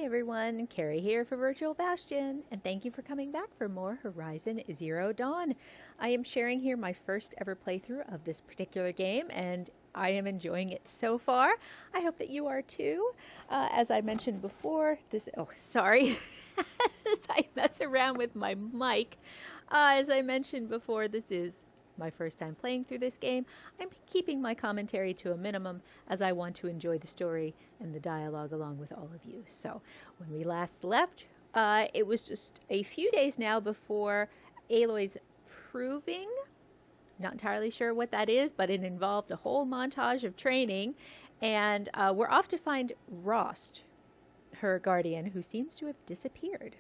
Hi everyone, Carrie here for Virtual Bastion, and thank you for coming back for more Horizon Zero Dawn. I am sharing here my first ever playthrough of this particular game, and I am enjoying it so far. I hope that you are too. As I mentioned before, as I mess around with my mic, as I mentioned before, this is my first time playing through this game. I'm keeping my commentary to a minimum as I want to enjoy the story and the dialogue along with all of you. So when we last left, it was just a few days now before Aloy's proving. Not entirely sure what that is, but it involved a whole montage of training, and we're off to find Rost, her guardian, who seems to have disappeared.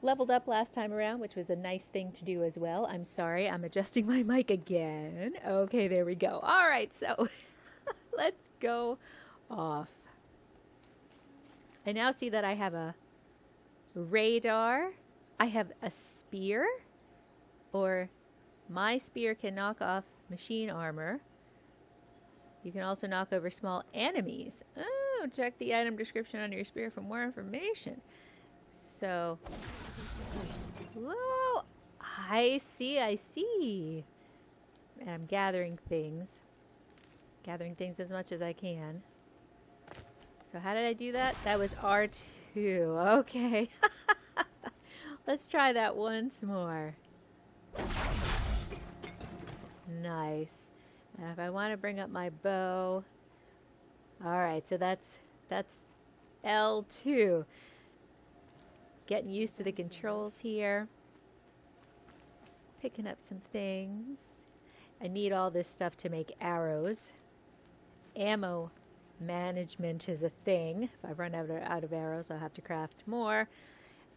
Leveled up last time around, which was a nice thing to do as well. I'm sorry, I'm adjusting my mic again. Okay, there we go. All right, so let's go off. I now see that I have a radar. I have a spear, or my spear can knock off machine armor. You can also knock over small enemies. Oh, check the item description on your spear for more information. So, whoa, I see. And I'm gathering things as much as I can. So how did I do that? That was R2, okay. Let's try that once more. Nice. And if I want to bring up my bow, all right, so that's L2. Getting used to the controls here. Picking up some things. I need all this stuff to make arrows. Ammo management is a thing. If I run out of arrows, I'll have to craft more.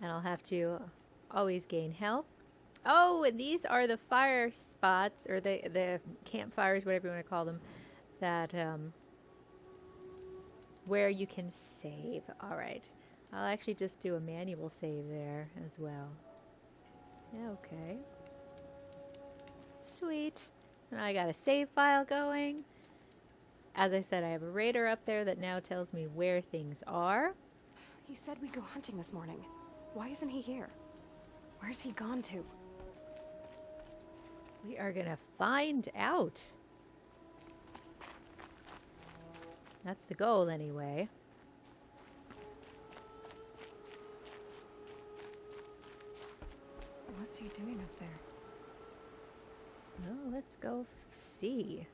And I'll have to always gain health. Oh, and these are the fire spots, or the campfires, whatever you want to call them, that where you can save. All right. I'll actually just do a manual save there as well. Okay. Sweet. Now I got a save file going. As I said, I have a radar up there that now tells me where things are. He said we'd go hunting this morning. Why isn't he here? Where's he gone to? We are gonna find out. That's the goal anyway. What's he doing up there? Well, let's go see.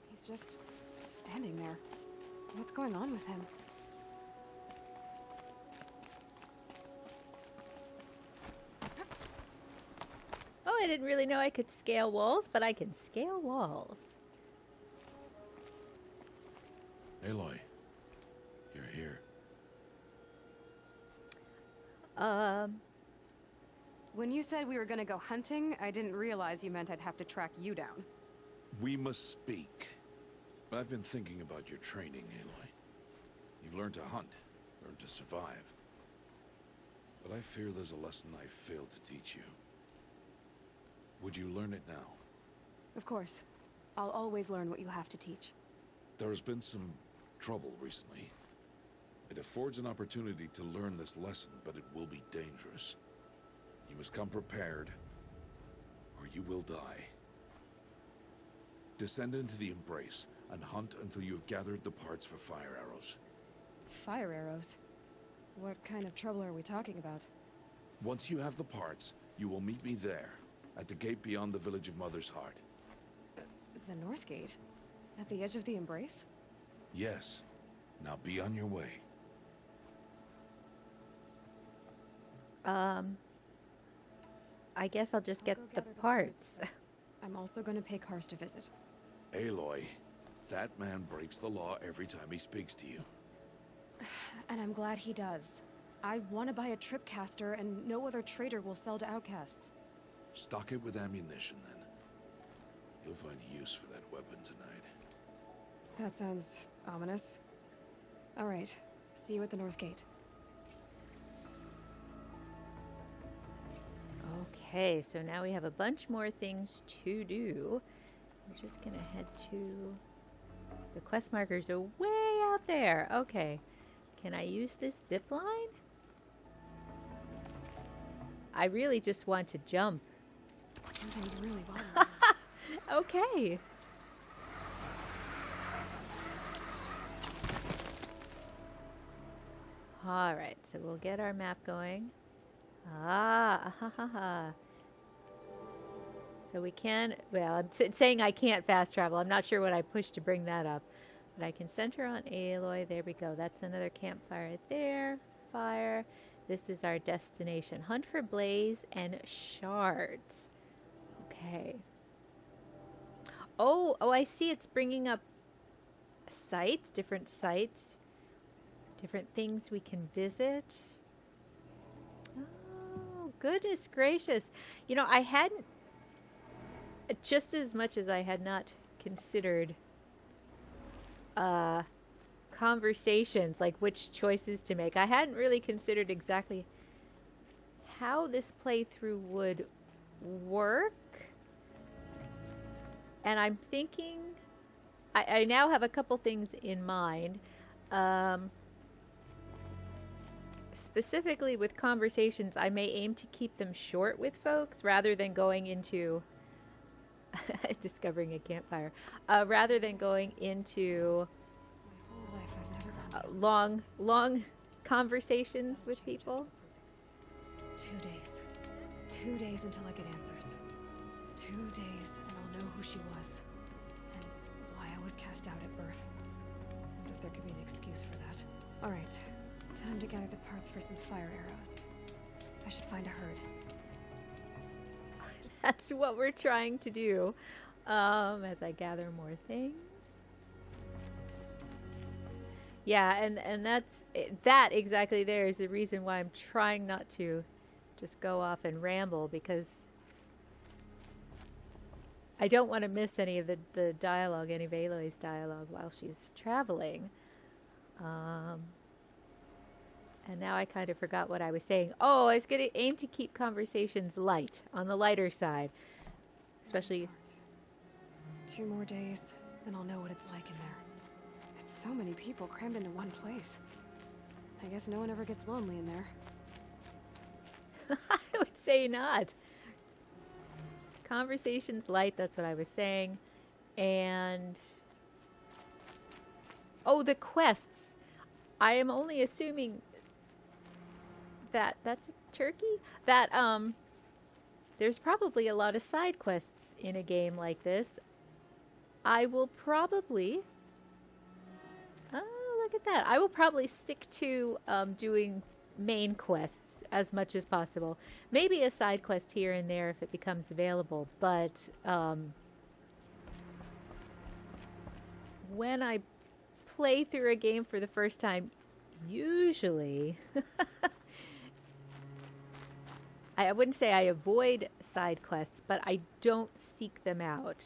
He's just standing there. What's going on with him? Oh, I didn't really know I could scale walls, but I can scale walls. Aloy, you're here. When you said we were gonna go hunting, I didn't realize you meant I'd have to track you down. We must speak. I've been thinking about your training, Aloy. You've learned to hunt, learned to survive. But I fear there's a lesson I failed to teach you. Would you learn it now? Of course. I'll always learn what you have to teach. There has been some trouble recently. It affords an opportunity to learn this lesson, but it will be dangerous. You must come prepared, or you will die. Descend into the Embrace and hunt until you have gathered the parts for fire arrows. Fire arrows? What kind of trouble are we talking about? Once you have the parts, you will meet me there, at the gate beyond the village of Mother's Heart. The North Gate? At the edge of the Embrace? Yes. Now be on your way. I guess I'll just get the parts. I'm also going to pay Karst a visit. Aloy, that man breaks the law every time he speaks to you. And I'm glad he does. I want to buy a Tripcaster, and no other trader will sell to outcasts. Stock it with ammunition, then. You'll find use for that weapon tonight. That sounds ominous. All right. See you at the North Gate. Okay, so now we have a bunch more things to do. We're just gonna head to... The quest markers are way out there. Okay. Can I use this zip line? I really just want to jump. Something's really bothering me. Okay. All right, so we'll get our map going. Ah, ha, ha, ha. So we can, well, I'm saying I can't fast travel. I'm not sure what I pushed to bring that up. But I can center on Aloy. There we go. That's another campfire right there. Fire. This is our destination. Hunt for blaze and shards. Okay. Oh, I see. It's bringing up sites, different things we can visit. Oh, goodness gracious. You know, I hadn't, just as much as I had not considered conversations, like which choices to make, I hadn't really considered exactly how this playthrough would work. And I'm thinking, I now have a couple things in mind. Specifically with conversations, I may aim to keep them short with folks rather than going into discovering a campfire, rather than going into My whole life I've never gone long conversations with people. 2 days. 2 days until I get answers. 2 days and I'll know who she was. And why I was cast out at birth. As if there could be an excuse for that. Alright. Time to gather the parts for some fire arrows. I should find a herd. That's what we're trying to do, as I gather more things. Yeah, and that exactly there is the reason why I'm trying not to just go off and ramble, because I don't want to miss any of the dialogue, any of Aloy's dialogue while she's traveling. And now I kind of forgot what I was saying. Oh, I was going to aim to keep conversations light, on the lighter side. Especially... 2 more days, then I'll know what it's like in there. It's so many people crammed into one place. I guess no one ever gets lonely in there. I would say not. Conversations light, that's what I was saying. And... oh, the quests. I am only assuming... that's a turkey? That, there's probably a lot of side quests in a game like this. I will probably... oh, look at that. I will probably stick to doing main quests as much as possible. Maybe a side quest here and there if it becomes available, but when I play through a game for the first time, usually... I wouldn't say I avoid side quests, but I don't seek them out.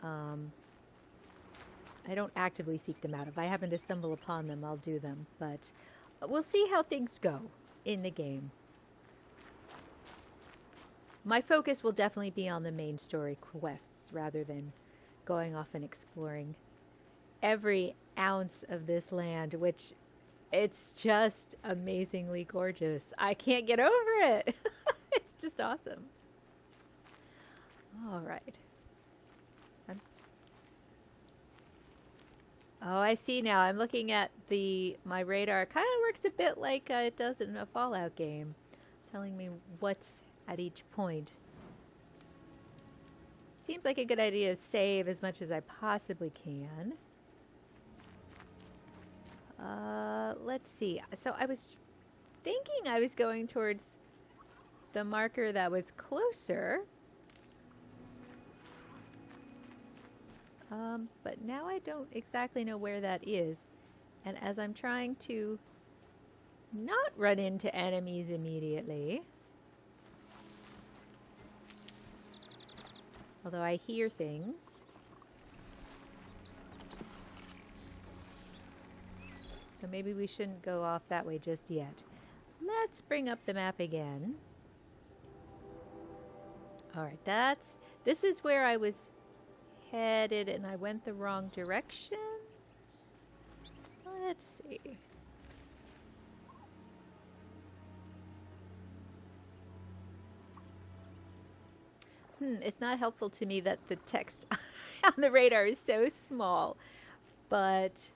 I don't actively seek them out. If I happen to stumble upon them, I'll do them. But we'll see how things go in the game. My focus will definitely be on the main story quests rather than going off and exploring every ounce of this land, which it's just amazingly gorgeous. I can't get over it. It's just awesome. All right. Oh, I see now. I'm looking at my radar. Kind of works a bit like it does in a Fallout game, telling me what's at each point. Seems like a good idea to save as much as I possibly can. Let's see. So I was thinking I was going towards the marker that was closer. But now I don't exactly know where that is. And as I'm trying to not run into enemies immediately, although I hear things, so maybe we shouldn't go off that way just yet. Let's bring up the map again. Alright, this is where I was headed and I went the wrong direction. Let's see. it's not helpful to me that the text on the radar is so small. But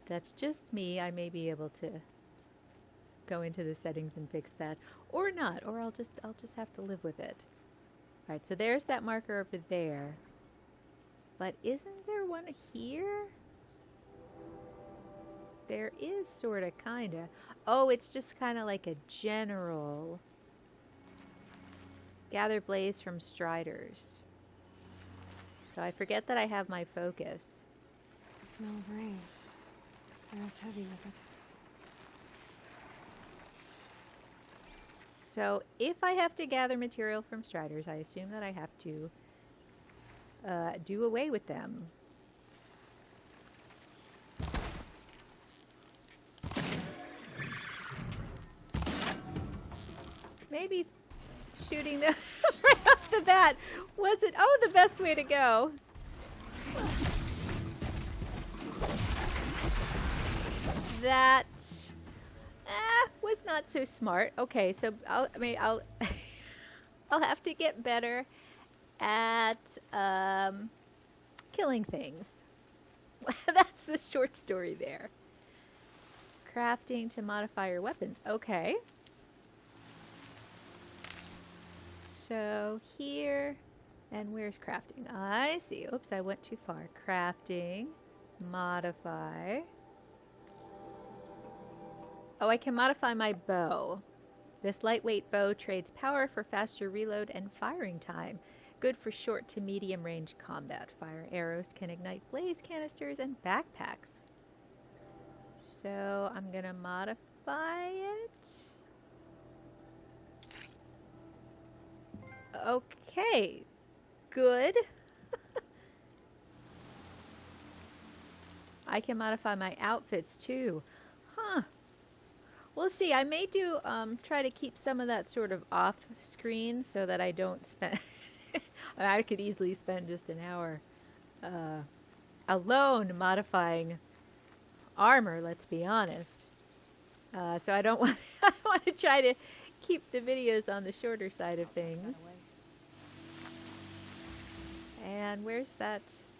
that's just me. I may be able to go into the settings and fix that, or not, or I'll just have to live with it. All right, so there's that marker over there. But isn't there one here? There is sort of, kind of. Oh, it's just kind of like a general. Gather blaze from striders. So I forget that I have my focus. The smell of rain. Air's heavy with it. So if I have to gather material from striders, I assume that I have to do away with them. Maybe shooting them right off the bat wasn't, the best way to go. That was not so smart. Okay, so I'll I'll have to get better at killing things. That's the short story there. Crafting to modify your weapons. Okay. So here, and where's crafting? I see. Oops, I went too far. Crafting, modify. Oh, I can modify my bow. This lightweight bow trades power for faster reload and firing time. Good for short to medium range combat. Fire arrows can ignite blaze canisters and backpacks. So I'm gonna modify it. Okay, good. I can modify my outfits too. Huh. We'll see. I may do try to keep some of that sort of off screen so that I don't spend I could easily spend just an hour alone modifying armor, let's be honest. So I don't want I want to try to keep the videos on the shorter side of things. And where's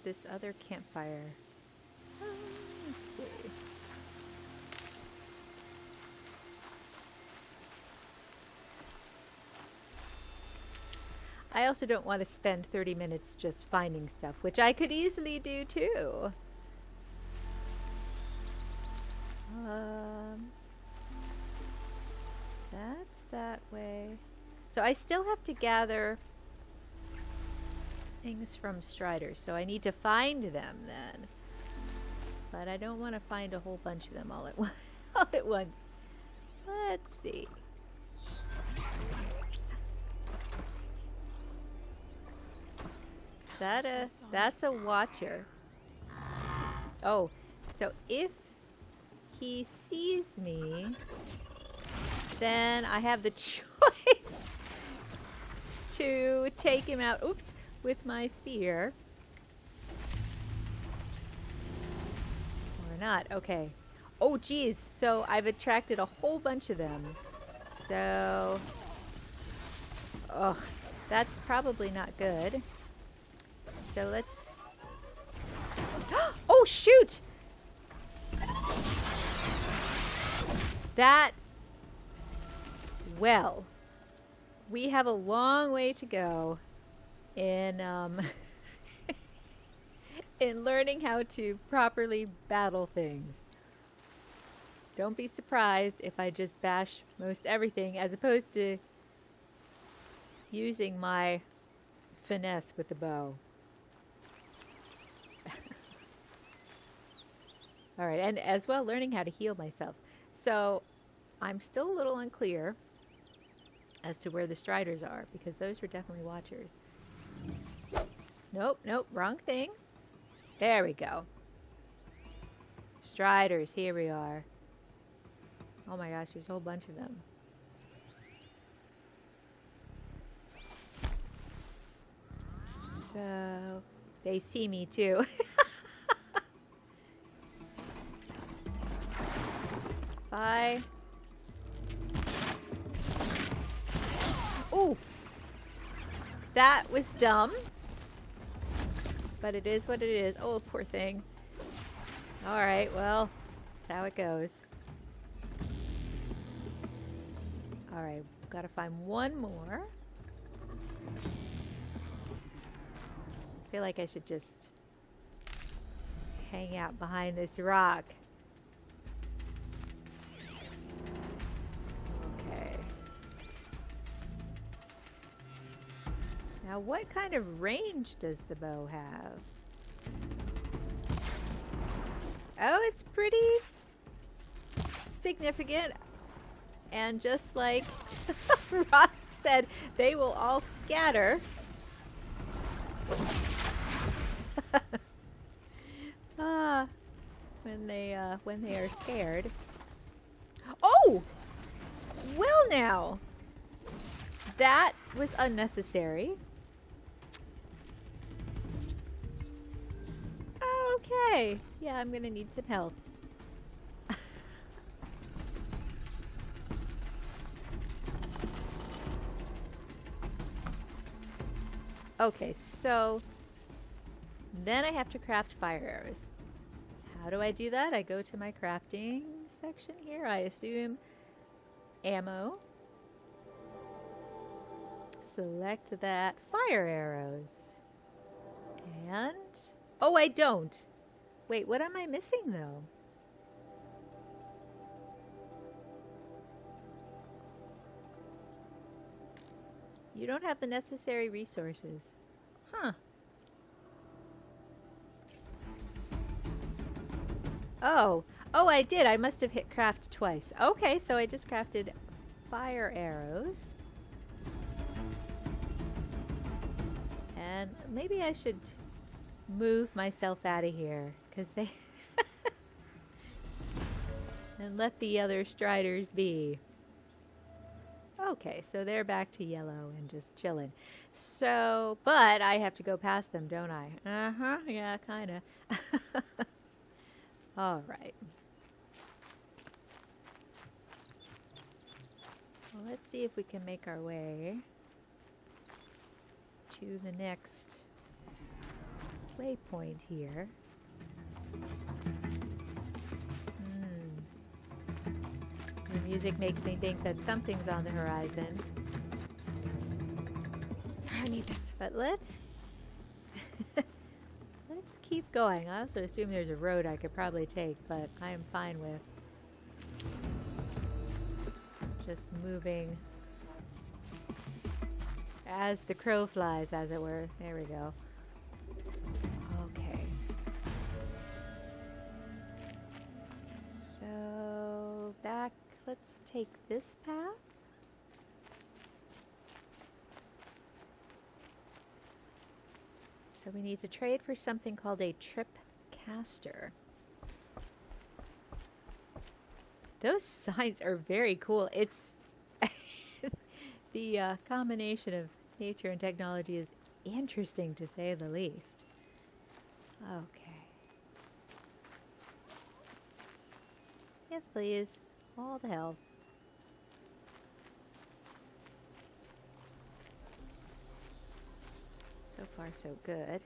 this other campfire? Let's see. I also don't want to spend 30 minutes just finding stuff, which I could easily do too. That's that way. So I still have to gather things from striders, so I need to find them then. But I don't want to find a whole bunch of them all at once. Let's see. That's a watcher. Oh, so if he sees me, then I have the choice to take him out, oops, with my spear. Or not, okay. Oh geez, so I've attracted a whole bunch of them. So, that's probably not good. So let's... Oh, shoot! That... Well, we have a long way to go in, in learning how to properly battle things. Don't be surprised if I just bash most everything as opposed to using my finesse with the bow. All right, and as well, learning how to heal myself. So I'm still a little unclear as to where the striders are, because those were definitely watchers. Nope, wrong thing. There we go. Striders, here we are. Oh my gosh, there's a whole bunch of them. So, they see me too. Bye. Ooh! That was dumb. But it is what it is. Oh, poor thing. Alright, well, that's how it goes. Alright, gotta find one more. I feel like I should just hang out behind this rock. Okay. Now, what kind of range does the bow have? Oh, it's pretty significant. And just like Rost said, they will all scatter. When they are scared. Oh! Well now. That was unnecessary. Okay. Yeah, I'm gonna need some help. Okay, so then I have to craft fire arrows. How do I do that? I go to my crafting section here. I assume ammo. Select that fire arrows. And oh, I don't. Wait, what am I missing though? You don't have the necessary resources. Huh. Oh. Oh, I did. I must have hit craft twice. Okay, so I just crafted fire arrows. And maybe I should move myself out of here, because they... and let the other striders be. Okay, so they're back to yellow and just chilling. So, but I have to go past them, don't I? Uh-huh, yeah, kind of. All right. Well, let's see if we can make our way to the next waypoint here. The music makes me think that something's on the horizon. I need this. But let's keep going. I also assume there's a road I could probably take, but I am fine with just moving as the crow flies, as it were. There we go. Okay. So back, let's take this path. So we need to trade for something called a Tripcaster. Those signs are very cool. It's the combination of nature and technology is interesting, to say the least. Okay. Yes, please. All the help. So far, so good.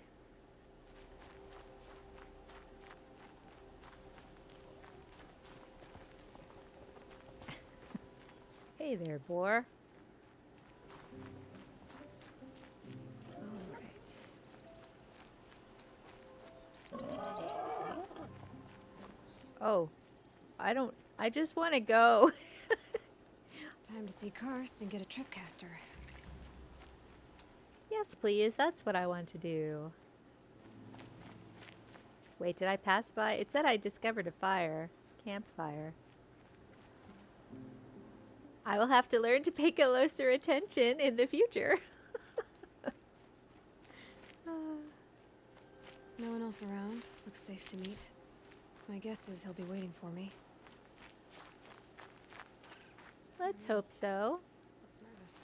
Hey there, boar. All right. Oh, I just want to go. Time to see Karst and get a Tripcaster. Yes, please. That's what I want to do. Wait, did I pass by? It said I discovered a fire. Campfire. I will have to learn to pay closer attention in the future. No one else around. Looks safe to meet. My guess is he'll be waiting for me. Let's hope so. Looks nervous.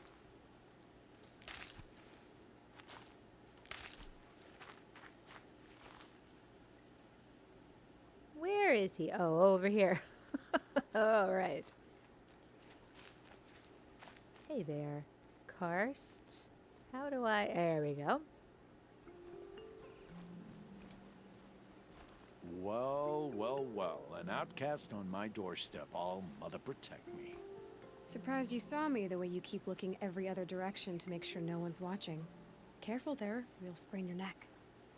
Where is he? Oh, over here. All right. Hey there, Karst. How do I... There we go. Well, well, well. An outcast on my doorstep. All mother protect me. Surprised you saw me the way you keep looking every other direction to make sure no one's watching. Careful there, or you'll sprain your neck.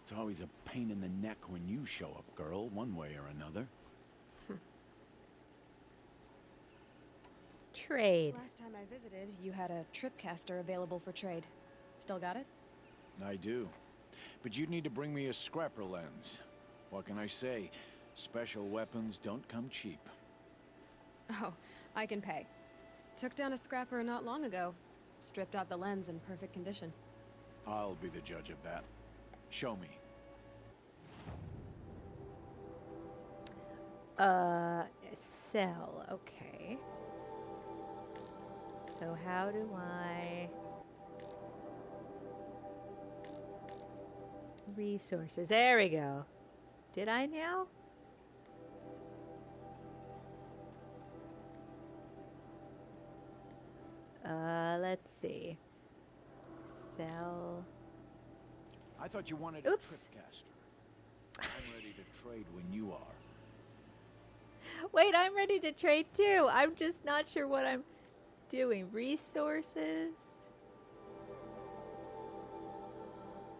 It's always a pain in the neck when you show up, girl, one way or another. Trade. Last time I visited, you had a Tripcaster available for trade. Still got it? I do. But you'd need to bring me a scrapper lens. What can I say? Special weapons don't come cheap. Oh, I can pay. Took down a scrapper not long ago. Stripped out the lens in perfect condition. I'll be the judge of that. Show me. Sell. Okay. So how do I... Resources. There we go. Did I now? Let's see. Sell. I thought you wanted Oops. a Tripcaster. I'm ready to trade when you are. Wait, I'm ready to trade too. I'm just not sure what I'm doing. Resources.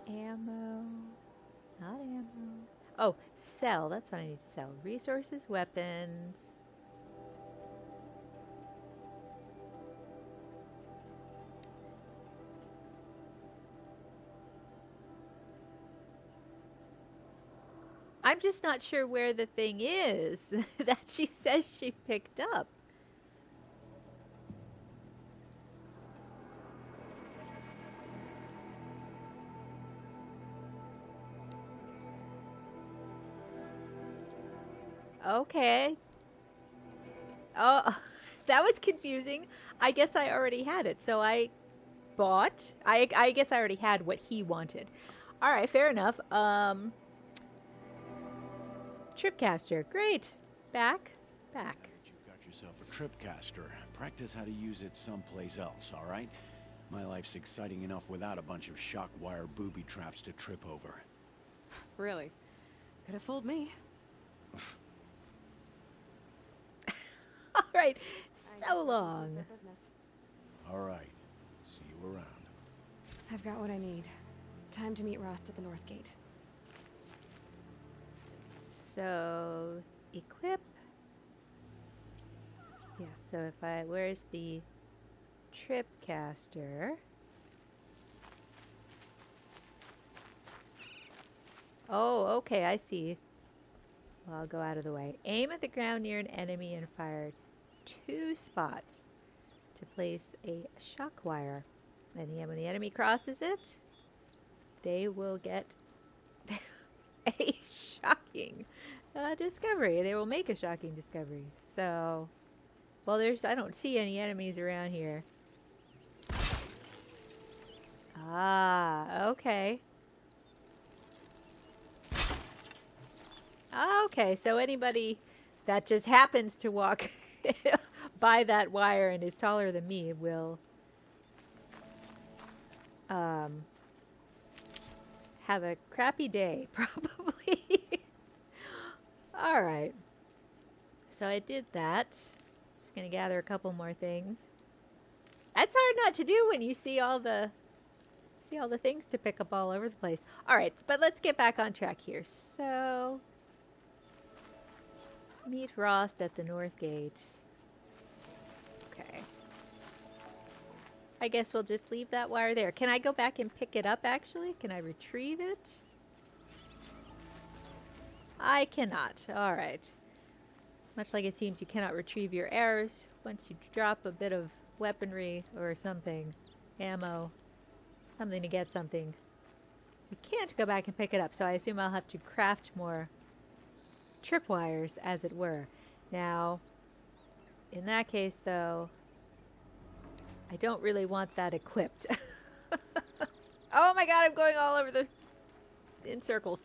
Ammo. Not ammo. Oh, sell. That's what I need to sell. Resources, weapons. I'm just not sure where the thing is that she says she picked up. Okay. Oh, that was confusing. I guess I already had it, so I bought. I guess I already had what he wanted. All right, fair enough. Tripcaster, great. Back. You've got yourself a Tripcaster. Practice how to use it someplace else, all right? My life's exciting enough without a bunch of shock wire booby traps to trip over. Really? Could have fooled me. All right, so long. Our business. All right. See you around. I've got what I need. Time to meet Rost at the North Gate. So, equip. Yeah, so if I, where's the Tripcaster? Oh, okay, I see. Well, I'll go out of the way. Aim at the ground near an enemy and fire 2 spots to place a shock wire. And when the enemy crosses it, they will get a shocking discovery. They will make a shocking discovery. So, well, I don't see any enemies around here. Ah, okay. Okay, so anybody that just happens to walk by that wire and is taller than me will have a crappy day, probably. All right. So I did that. Just going to gather a couple more things. That's hard not to do when you see all the things to pick up all over the place. All right, but let's get back on track here. So, meet Rost at the North Gate. Okay. I guess we'll just leave that wire there. Can I go back and pick it up, actually? Can I retrieve it? I cannot. All right. Much like it seems you cannot retrieve your errors once you drop a bit of weaponry or something, ammo, something to get something. You can't go back and pick it up, so I assume I'll have to craft more tripwires, as it were. Now, in that case, though, I don't really want that equipped. Oh my god, I'm going all over in circles.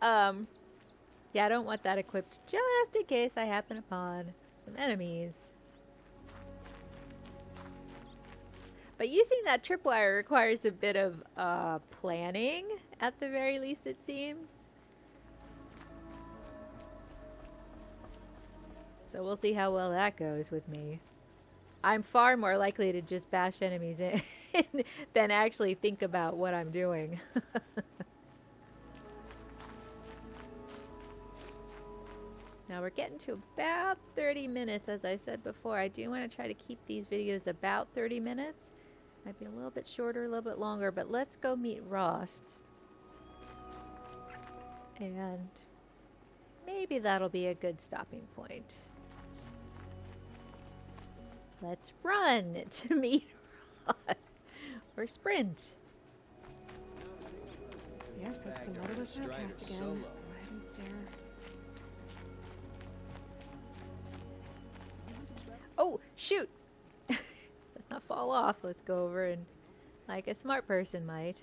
Yeah, I don't want that equipped just in case I happen upon some enemies. But using that tripwire requires a bit of planning, at the very least, it seems. So we'll see how well that goes with me. I'm far more likely to just bash enemies in than actually think about what I'm doing. Now we're getting to about 30 minutes, as I said before. I do want to try to keep these videos about 30 minutes. Might be a little bit shorter, a little bit longer, but let's go meet Rost. And maybe that'll be a good stopping point. Let's run to meet Rost. Or sprint. Yep, it's the motorless outcast again. Go ahead and stare. Oh, shoot! Let's not fall off. Let's go over and, like a smart person might.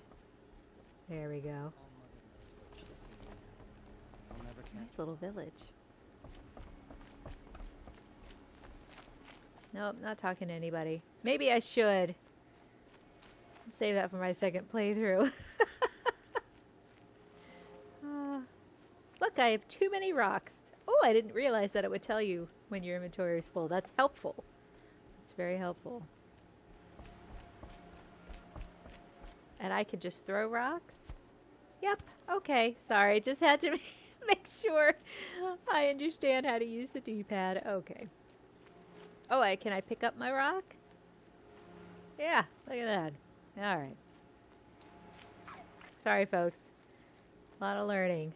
There we go. Nice little village. Nope, not talking to anybody. Maybe I should. Save that for my second playthrough. Look, I have too many rocks. Oh, I didn't realize that it would tell you when your inventory is full. That's helpful. It's very helpful. And I can just throw rocks? Yep, okay. Sorry, just had to make sure I understand how to use the D-pad. Okay. Oh, can I pick up my rock? Yeah, look at that. All right. Sorry, folks. A lot of learning.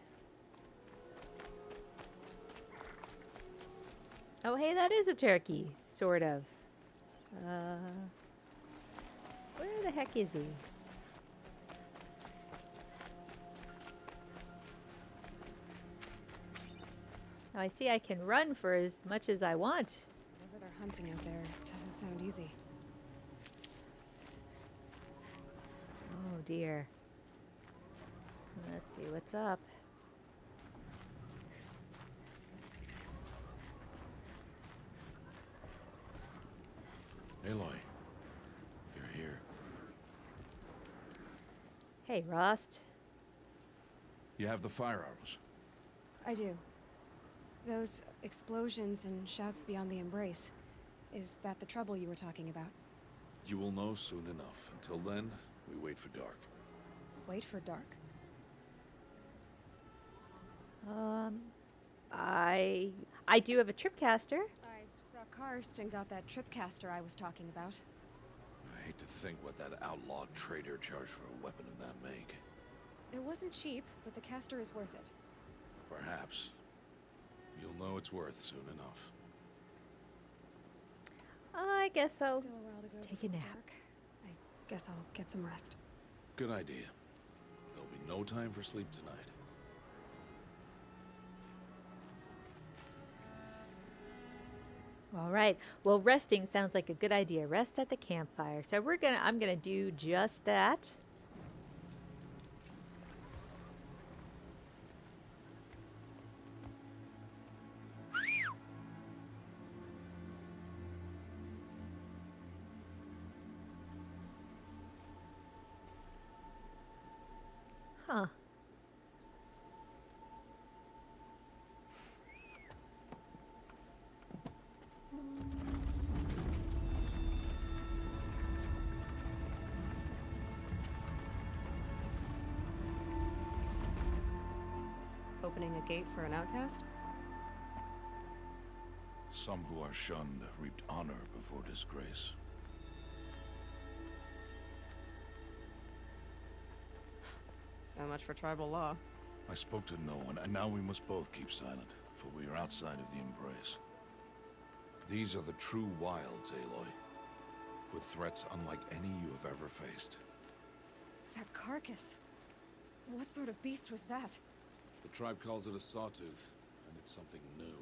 Oh, hey, that is a turkey, sort of. Where the heck is he? Oh, I see I can run for as much as I want. Whatever they're hunting out there doesn't sound easy. Oh, dear. Let's see what's up. Aloy, you're here. Hey, Rost. You have the fire arrows. I do. Those explosions and shouts beyond the embrace. Is that the trouble you were talking about? You will know soon enough. Until then, we wait for dark. Wait for dark. I do have a Tripcaster. I saw Karst and got that Tripcaster I was talking about. I hate to think what that outlawed trader charged for a weapon of that make. It wasn't cheap, but the caster is worth it. Perhaps. You'll know it's worth soon enough. I guess I'll Still a while to go take a before nap. dark. I guess I'll get some rest. Good idea. There'll be no time for sleep tonight. All right. Well, resting sounds like a good idea. Rest at the campfire. So I'm gonna do just that. Huh. Opening a gate for an outcast? Some who are shunned reaped honor before disgrace. So much for tribal law. I spoke to no one, and now we must both keep silent, for we are outside of the embrace. These are the true wilds, Aloy, with threats unlike any you have ever faced. That carcass. What sort of beast was that? The tribe calls it a sawtooth, and it's something new.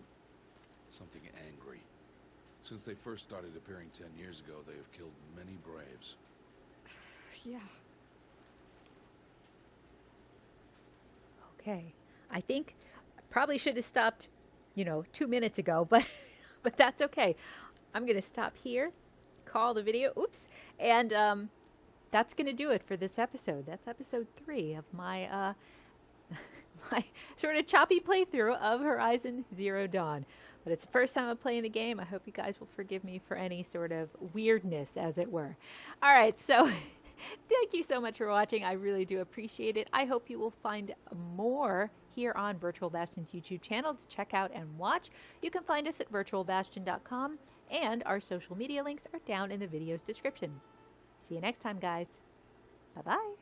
Something angry. Since they first started appearing 10 years ago, they have killed many braves. Yeah. Okay. I think I probably should have stopped, 2 minutes ago, but but that's okay. I'm going to stop here call the video. Oops. And that's going to do it for this episode. That's episode 3 of my my sort of choppy playthrough of Horizon Zero Dawn. But it's the first time I'm playing the game. I hope you guys will forgive me for any sort of weirdness, as it were. All right, so thank you so much for watching. I really do appreciate it. I hope you will find more here on Virtual Bastion's YouTube channel to check out and watch. You can find us at virtualbastion.com, and our social media links are down in the video's description. See you next time, guys. Bye-bye.